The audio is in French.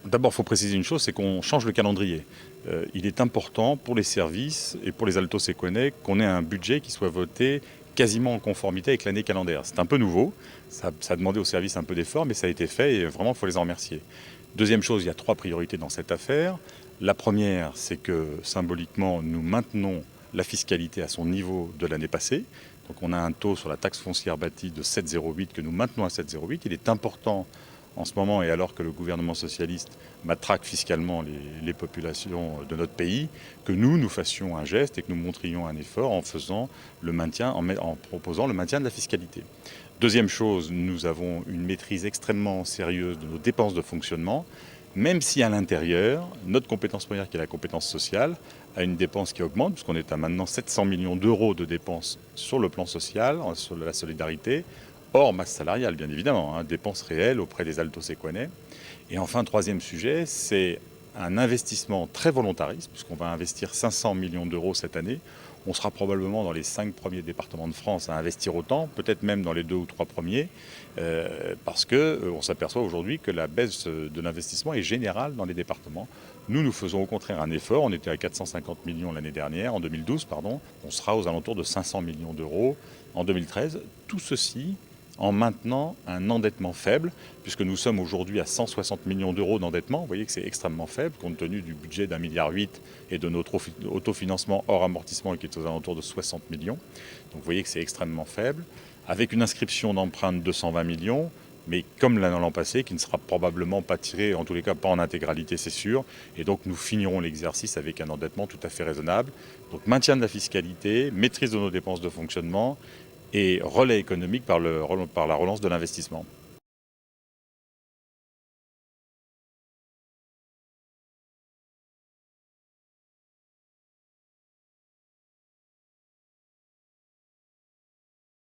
D'abord, il faut préciser une chose, c'est qu'on change le calendrier. Il est important pour les services et pour les Altos Sequenais qu'on ait un budget qui soit voté quasiment en conformité avec l'année calendaire. C'est un peu nouveau, ça a demandé aux services un peu d'effort, mais ça a été fait et vraiment, il faut les en remercier. Deuxième chose, il y a 3 priorités dans cette affaire. La première, c'est que symboliquement, nous maintenons la fiscalité à son niveau de l'année passée. Donc on a un taux sur la taxe foncière bâtie de 7,08 que nous maintenons à 7,08. Il est important en ce moment, et alors que le gouvernement socialiste matraque fiscalement les populations de notre pays, que nous fassions un geste et que nous montrions un effort en faisant le maintien, en proposant le maintien de la fiscalité. Deuxième chose, nous avons une maîtrise extrêmement sérieuse de nos dépenses de fonctionnement, même si à l'intérieur, notre compétence première, qui est la compétence sociale, a une dépense qui augmente, puisqu'on est à maintenant 700 millions d'euros de dépenses sur le plan social, sur la solidarité, hors masse salariale, bien évidemment, dépenses réelles auprès des Altos Sequenais. Et enfin, troisième sujet, c'est un investissement très volontariste, puisqu'on va investir 500 millions d'euros cette année. On sera probablement dans les 5 premiers départements de France à investir autant, peut-être même dans les 2 ou 3 premiers, parce qu'on s'aperçoit aujourd'hui que la baisse de l'investissement est générale dans les départements. Nous faisons au contraire un effort. On était à 450 millions l'année dernière, en 2012, pardon. On sera aux alentours de 500 millions d'euros en 2013. Tout ceci en maintenant un endettement faible, puisque nous sommes aujourd'hui à 160 millions d'euros d'endettement. Vous voyez que c'est extrêmement faible, compte tenu du budget d'1,8 milliard et de notre autofinancement hors amortissement qui est aux alentours de 60 millions. Donc vous voyez que c'est extrêmement faible, avec une inscription d'emprunt de 120 millions, mais comme l'an passé, qui ne sera probablement pas tiré, en tous les cas pas en intégralité, c'est sûr. Et donc nous finirons l'exercice avec un endettement tout à fait raisonnable. Donc maintien de la fiscalité, maîtrise de nos dépenses de fonctionnement, et relais économique par la relance de l'investissement.